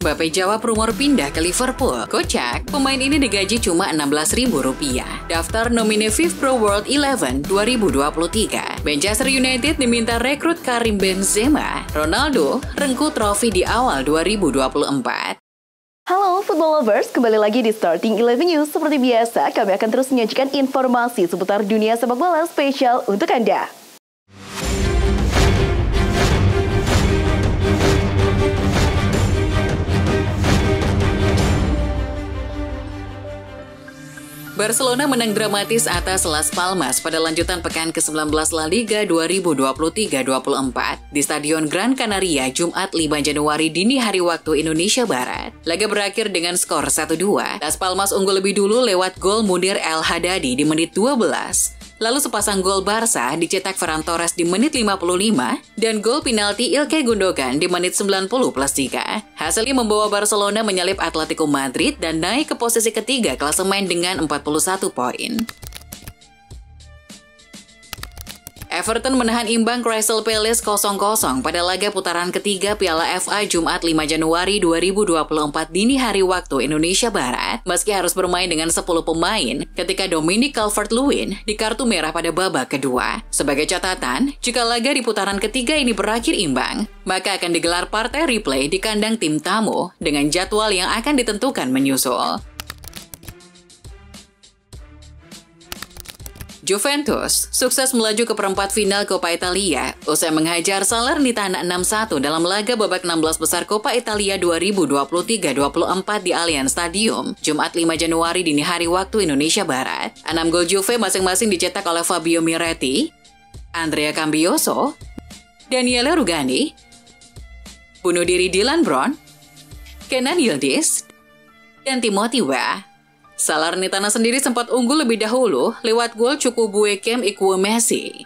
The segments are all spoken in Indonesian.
Mbappe jawab rumor pindah ke Liverpool. Kocak, pemain ini digaji cuma Rp16.000. Daftar nomine FIFA Pro World 11 2023. Manchester United diminta rekrut Karim Benzema. Ronaldo rengkuh trofi di awal 2024. Halo Football Lovers, kembali lagi di Starting 11 News. Seperti biasa, kami akan terus menyajikan informasi seputar dunia sepak bola spesial untuk Anda. Barcelona menang dramatis atas Las Palmas pada lanjutan pekan ke-19 La Liga 2023-24 di Stadion Gran Canaria Jumat 5 Januari dini hari waktu Indonesia Barat. Laga berakhir dengan skor 1-2. Las Palmas unggul lebih dulu lewat gol Munir El Haddadi di menit 12. Lalu sepasang gol Barca dicetak Ferran Torres di menit 55 dan gol penalti Ilkay Gundogan di menit 90+3. Hasilnya membawa Barcelona menyalip Atletico Madrid dan naik ke posisi ketiga klasemen dengan 41 poin. Everton menahan imbang Crystal Palace 0-0 pada laga putaran ketiga Piala FA Jumat 5 Januari 2024 dini hari waktu Indonesia Barat, meski harus bermain dengan 10 pemain ketika Dominic Calvert-Lewin di kartu merah pada babak kedua. Sebagai catatan, jika laga di putaran ketiga ini berakhir imbang, maka akan digelar partai replay di kandang tim tamu dengan jadwal yang akan ditentukan menyusul. Juventus sukses melaju ke perempat final Coppa Italia usai menghajar Salernitana 6-1 dalam laga babak 16 besar Coppa Italia 2023-24 di Allianz Stadium, Jumat 5 Januari dini hari waktu Indonesia Barat. 6 gol Juve masing-masing dicetak oleh Fabio Miretti, Andrea Cambioso, Daniele Rugani, bunuh diri Dylan Brown, Kenan Yildiz, dan Timothy Weah. Salernitana sendiri sempat unggul lebih dahulu lewat gol Chukwuemeka Messi.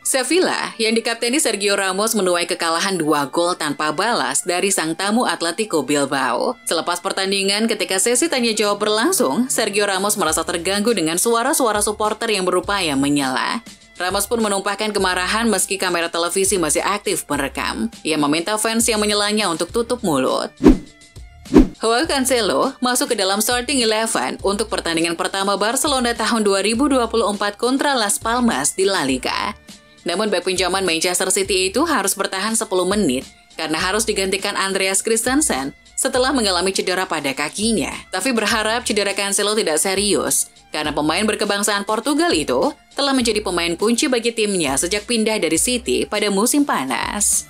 Sevilla yang dikapteni Sergio Ramos menuai kekalahan 2 gol tanpa balas dari sang tamu Atletico Bilbao. Selepas pertandingan ketika sesi tanya jawab berlangsung, Sergio Ramos merasa terganggu dengan suara-suara supporter yang berupaya menyela. Ramos pun menumpahkan kemarahan meski kamera televisi masih aktif merekam. Ia meminta fans yang menyelanya untuk tutup mulut. Joao Cancelo masuk ke dalam starting 11 untuk pertandingan pertama Barcelona tahun 2024 kontra Las Palmas di La Liga. Namun bek pinjaman Manchester City itu harus bertahan 10 menit karena harus digantikan Andreas Christensen setelah mengalami cedera pada kakinya. Tapi berharap cedera Cancelo tidak serius karena pemain berkebangsaan Portugal itu telah menjadi pemain kunci bagi timnya sejak pindah dari City pada musim panas.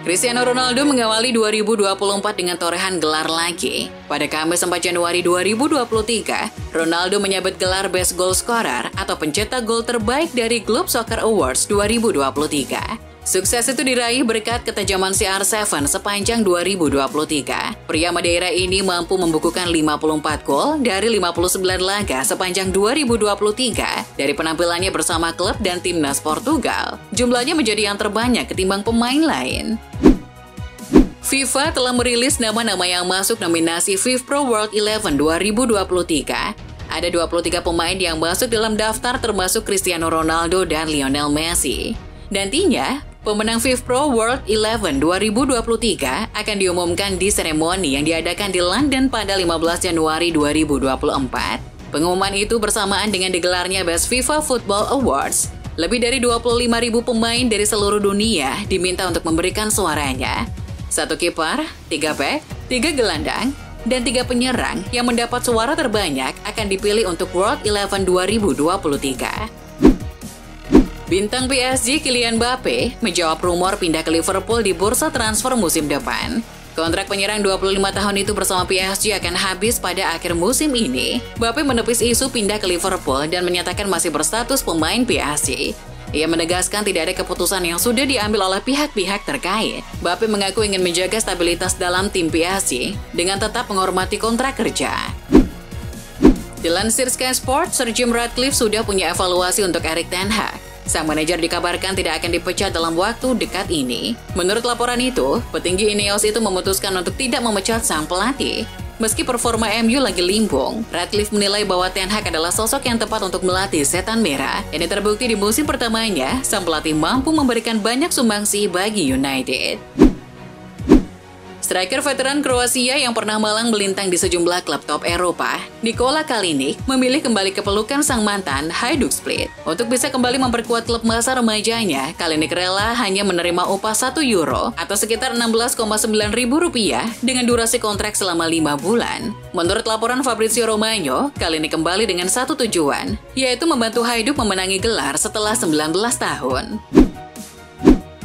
Cristiano Ronaldo mengawali 2024 dengan torehan gelar lagi. Pada Kamis 4 Januari 2023, Ronaldo menyabet gelar Best Goal Scorer atau pencetak gol terbaik dari Globe Soccer Awards 2023. Sukses itu diraih berkat ketajaman CR7 sepanjang 2023. Pria Madeira ini mampu membukukan 54 gol dari 59 laga sepanjang 2023 dari penampilannya bersama klub dan timnas Portugal. Jumlahnya menjadi yang terbanyak ketimbang pemain lain. FIFA telah merilis nama-nama yang masuk nominasi FIFA Pro World 11 2023. Ada 23 pemain yang masuk dalam daftar termasuk Cristiano Ronaldo dan Lionel Messi. Nantinya, pemenang FIFA Pro World 11 2023 akan diumumkan di seremoni yang diadakan di London pada 15 Januari 2024. Pengumuman itu bersamaan dengan digelarnya Best FIFA Football Awards. Lebih dari 25.000 pemain dari seluruh dunia diminta untuk memberikan suaranya. 1 kiper, 3 bek, 3 gelandang, dan 3 penyerang yang mendapat suara terbanyak akan dipilih untuk World 11 2023. Bintang PSG Kylian Mbappe menjawab rumor pindah ke Liverpool di bursa transfer musim depan. Kontrak penyerang 25 tahun itu bersama PSG akan habis pada akhir musim ini. Mbappe menepis isu pindah ke Liverpool dan menyatakan masih berstatus pemain PSG. Ia menegaskan tidak ada keputusan yang sudah diambil oleh pihak-pihak terkait. Mbappe mengaku ingin menjaga stabilitas dalam tim PSG dengan tetap menghormati kontrak kerja. Dilansir Sky Sports, Sir Jim Ratcliffe sudah punya evaluasi untuk Erik ten Hag. Sang manajer dikabarkan tidak akan dipecat dalam waktu dekat ini. Menurut laporan itu, petinggi Ineos itu memutuskan untuk tidak memecat sang pelatih. Meski performa MU lagi limbung, Ratcliffe menilai bahwa Ten Hag adalah sosok yang tepat untuk melatih Setan Merah. Ini terbukti di musim pertamanya, sang pelatih mampu memberikan banyak sumbangsi bagi United. Striker veteran Kroasia yang pernah malang melintang di sejumlah klub top Eropa, Nikola Kalinic memilih kembali ke pelukan sang mantan Hajduk Split. Untuk bisa kembali memperkuat klub masa remajanya, Kalinic rela hanya menerima upah €1 atau sekitar 16,9 ribu rupiah dengan durasi kontrak selama 5 bulan. Menurut laporan Fabrizio Romano, Kalinic kembali dengan satu tujuan, yaitu membantu Hajduk memenangi gelar setelah 19 tahun.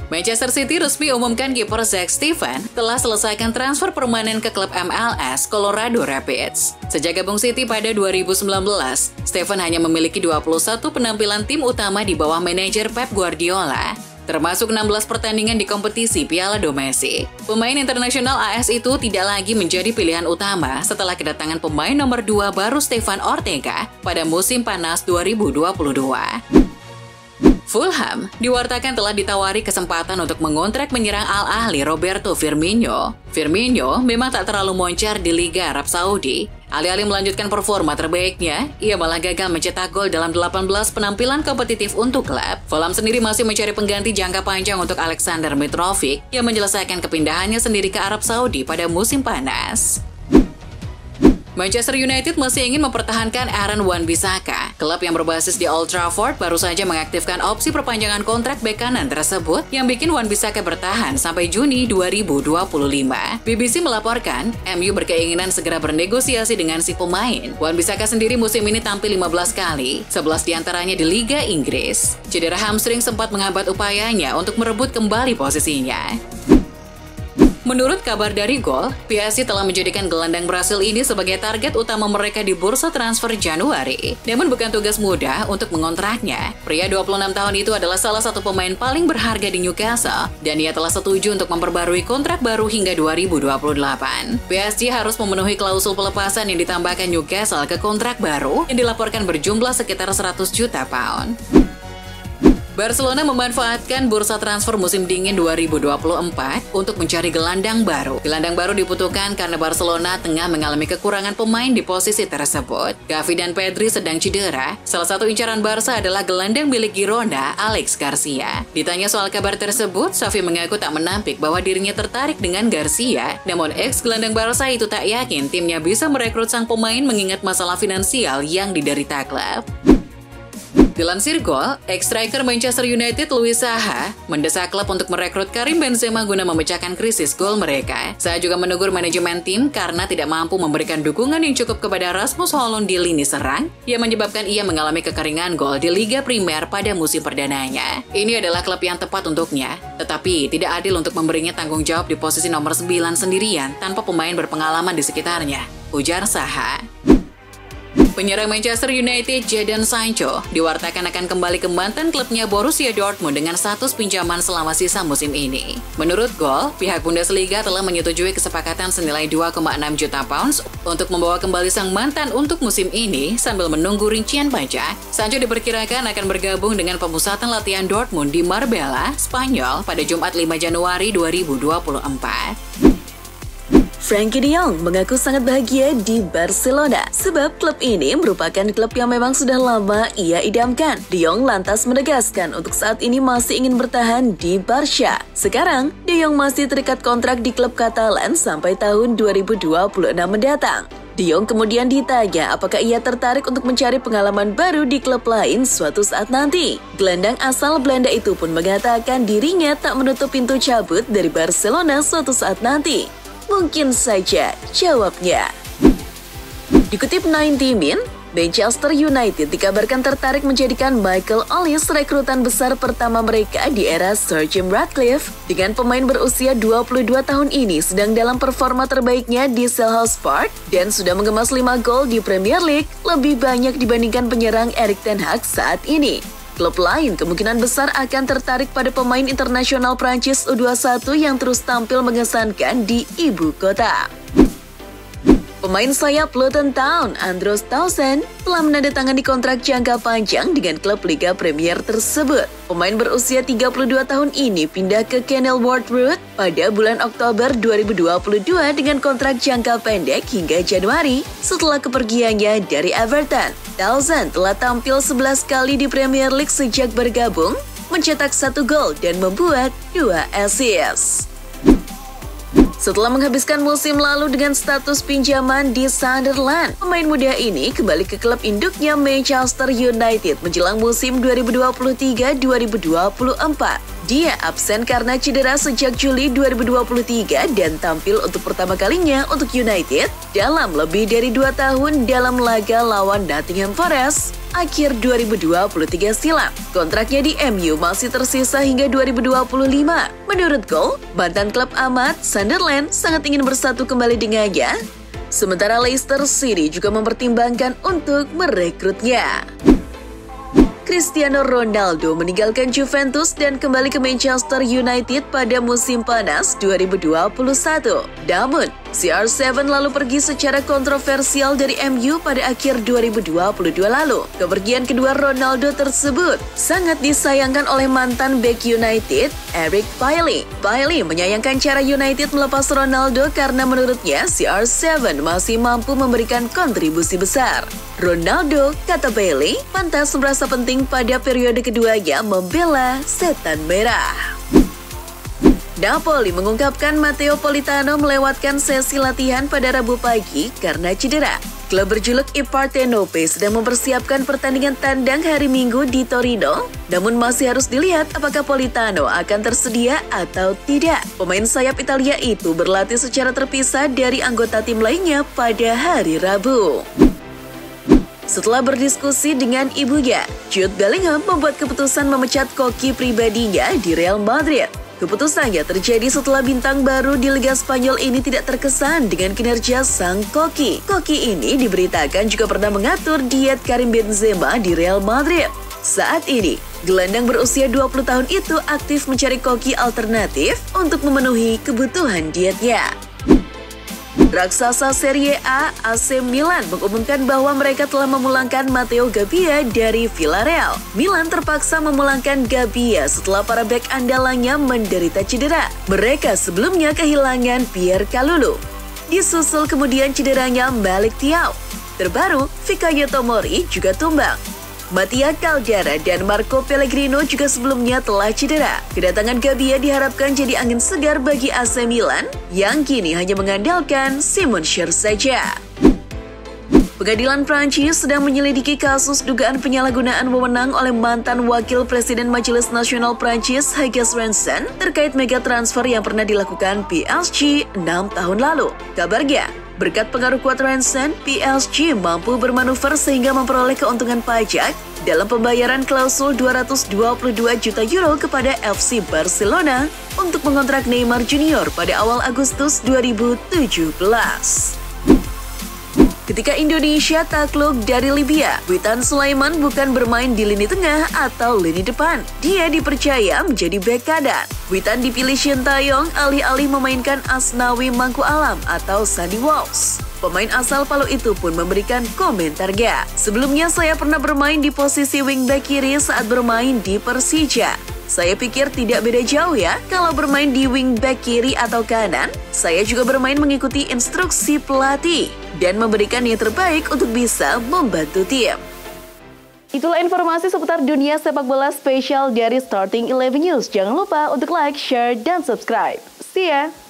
Manchester City resmi umumkan kiper Zach Steffen telah selesaikan transfer permanen ke klub MLS Colorado Rapids. Sejak gabung City pada 2019, Steffen hanya memiliki 21 penampilan tim utama di bawah manajer Pep Guardiola, termasuk 16 pertandingan di kompetisi Piala domestik. Pemain internasional AS itu tidak lagi menjadi pilihan utama setelah kedatangan pemain nomor 2 baru Stefan Ortega pada musim panas 2022. Fulham diwartakan telah ditawari kesempatan untuk mengontrak penyerang Al Ahly Roberto Firmino. Firmino memang tak terlalu moncar di Liga Arab Saudi. Alih-alih melanjutkan performa terbaiknya, ia malah gagal mencetak gol dalam 18 penampilan kompetitif untuk klub. Fulham sendiri masih mencari pengganti jangka panjang untuk Alexander Mitrovic yang menyelesaikan kepindahannya sendiri ke Arab Saudi pada musim panas. Manchester United masih ingin mempertahankan Aaron Wan-Bissaka. Klub yang berbasis di Old Trafford baru saja mengaktifkan opsi perpanjangan kontrak bek kanan tersebut yang bikin Wan-Bissaka bertahan sampai Juni 2025. BBC melaporkan, MU berkeinginan segera bernegosiasi dengan si pemain. Wan-Bissaka sendiri musim ini tampil 15 kali, 11 diantaranya di Liga Inggris. Cedera hamstring sempat menghambat upayanya untuk merebut kembali posisinya. Menurut kabar dari Goal, PSG telah menjadikan gelandang Brasil ini sebagai target utama mereka di bursa transfer Januari. Namun bukan tugas mudah untuk mengontraknya. Pria 26 tahun itu adalah salah satu pemain paling berharga di Newcastle, dan ia telah setuju untuk memperbarui kontrak baru hingga 2028. PSG harus memenuhi klausul pelepasan yang ditambahkan Newcastle ke kontrak baru yang dilaporkan berjumlah sekitar 100 juta pound. Barcelona memanfaatkan bursa transfer musim dingin 2024 untuk mencari gelandang baru. Gelandang baru dibutuhkan karena Barcelona tengah mengalami kekurangan pemain di posisi tersebut. Gavi dan Pedri sedang cedera. Salah satu incaran Barca adalah gelandang milik Girona, Alex Garcia. Ditanya soal kabar tersebut, Xavi mengaku tak menampik bahwa dirinya tertarik dengan Garcia. Namun ex-gelandang Barca itu tak yakin timnya bisa merekrut sang pemain mengingat masalah finansial yang diderita klub. Dilansir Goal, ex-striker Manchester United Louis Saha mendesak klub untuk merekrut Karim Benzema guna memecahkan krisis gol mereka. Saha juga menegur manajemen tim karena tidak mampu memberikan dukungan yang cukup kepada Rasmus Hojlund di lini serang, yang menyebabkan ia mengalami kekeringan gol di Liga Primer pada musim perdananya. Ini adalah klub yang tepat untuknya, tetapi tidak adil untuk memberinya tanggung jawab di posisi nomor 9 sendirian tanpa pemain berpengalaman di sekitarnya, ujar Saha. Penyerang Manchester United Jadon Sancho diwartakan akan kembali ke mantan klubnya Borussia Dortmund dengan status pinjaman selama sisa musim ini. Menurut Goal, pihak Bundesliga telah menyetujui kesepakatan senilai 2,6 juta pounds untuk membawa kembali sang mantan untuk musim ini sambil menunggu rincian pajak. Sancho diperkirakan akan bergabung dengan pemusatan latihan Dortmund di Marbella, Spanyol pada Jumat 5 Januari 2024. Frenkie de Jong mengaku sangat bahagia di Barcelona sebab klub ini merupakan klub yang memang sudah lama ia idamkan. De Jong lantas menegaskan untuk saat ini masih ingin bertahan di Barca. Sekarang, De Jong masih terikat kontrak di klub Katalan sampai tahun 2026 mendatang. De Jong kemudian ditanya apakah ia tertarik untuk mencari pengalaman baru di klub lain suatu saat nanti. Gelandang asal Belanda itu pun mengatakan dirinya tak menutup pintu cabut dari Barcelona suatu saat nanti. Mungkin saja jawabnya. Dikutip 90 Min, Manchester United dikabarkan tertarik menjadikan Michael Olise rekrutan besar pertama mereka di era Sir Jim Ratcliffe. Dengan pemain berusia 22 tahun ini sedang dalam performa terbaiknya di Selhurst Park dan sudah mengemas 5 gol di Premier League, lebih banyak dibandingkan penyerang Erik ten Hag saat ini. Klub lain kemungkinan besar akan tertarik pada pemain internasional Prancis U21 yang terus tampil mengesankan di ibu kota. Pemain sayap Luton Town, Andros Townsend, telah menandatangani kontrak jangka panjang dengan klub Liga Premier tersebut. Pemain berusia 32 tahun ini pindah ke Kenilworth Road pada bulan Oktober 2022 dengan kontrak jangka pendek hingga Januari setelah kepergiannya dari Everton. Townsend telah tampil 11 kali di Premier League sejak bergabung, mencetak 1 gol dan membuat 2 assist. Setelah menghabiskan musim lalu dengan status pinjaman di Sunderland, pemain muda ini kembali ke klub induknya Manchester United menjelang musim 2023-2024. Dia absen karena cedera sejak Juli 2023 dan tampil untuk pertama kalinya untuk United dalam lebih dari 2 tahun dalam laga lawan Nottingham Forest akhir 2023 silam. Kontraknya di MU masih tersisa hingga 2025. Menurut Goal, mantan klub amat Sunderland sangat ingin bersatu kembali dengannya. Sementara Leicester City juga mempertimbangkan untuk merekrutnya. Cristiano Ronaldo meninggalkan Juventus dan kembali ke Manchester United pada musim panas 2021. Namun, CR7 lalu pergi secara kontroversial dari MU pada akhir 2022 lalu. Kepergian kedua Ronaldo tersebut sangat disayangkan oleh mantan bek United, Eric Bailly. Bailly menyayangkan cara United melepas Ronaldo karena menurutnya CR7 masih mampu memberikan kontribusi besar. Ronaldo, kata Bailly, pantas merasa penting pada periode keduanya membela setan merah. Napoli mengungkapkan Matteo Politano melewatkan sesi latihan pada Rabu pagi karena cedera. Klub berjuluk I Partenope sedang mempersiapkan pertandingan tandang hari Minggu di Torino, namun masih harus dilihat apakah Politano akan tersedia atau tidak. Pemain sayap Italia itu berlatih secara terpisah dari anggota tim lainnya pada hari Rabu. Setelah berdiskusi dengan ibunya, Jude Bellingham membuat keputusan memecat koki pribadinya di Real Madrid. Keputusannya terjadi setelah bintang baru di Liga Spanyol ini tidak terkesan dengan kinerja sang koki. Koki ini diberitakan juga pernah mengatur diet Karim Benzema di Real Madrid. Saat ini, gelandang berusia 20 tahun itu aktif mencari koki alternatif untuk memenuhi kebutuhan dietnya. Raksasa Serie A AC Milan mengumumkan bahwa mereka telah memulangkan Matteo Gabbia dari Villarreal. Milan terpaksa memulangkan Gabbia setelah para bek andalannya menderita cedera. Mereka sebelumnya kehilangan Pierre Kalulu. Disusul kemudian cederanya Malik Thiaw. Terbaru, Fikayo Tomori juga tumbang. Mattia Caldara dan Marco Pellegrino juga sebelumnya telah cedera. Kedatangan Gabbia diharapkan jadi angin segar bagi AC Milan yang kini hanya mengandalkan Simon Kjaer saja. Pengadilan Prancis sedang menyelidiki kasus dugaan penyalahgunaan wewenang oleh mantan Wakil Presiden Majelis Nasional Prancis Hugues Rennes terkait mega transfer yang pernah dilakukan PSG 6 tahun lalu. Kabarnya, berkat pengaruh kuat Rennes, PSG mampu bermanuver sehingga memperoleh keuntungan pajak dalam pembayaran klausul 222 juta euro kepada FC Barcelona untuk mengontrak Neymar Junior pada awal Agustus 2017. Ketika Indonesia takluk dari Libya, Witan Sulaiman bukan bermain di lini tengah atau lini depan. Dia dipercaya menjadi bek kanan. Witan dipilih Shin Taeyong alih-alih memainkan Asnawi Mangku Alam atau Sandy Walsh. Pemain asal Palu itu pun memberikan komentarnya. Sebelumnya saya pernah bermain di posisi wingback kiri saat bermain di Persija. Saya pikir tidak beda jauh ya, kalau bermain di wingback kiri atau kanan, saya juga bermain mengikuti instruksi pelatih dan memberikan yang terbaik untuk bisa membantu tim. Itulah informasi seputar dunia sepak bola spesial dari Starting 11 News. Jangan lupa untuk like, share, dan subscribe. See ya!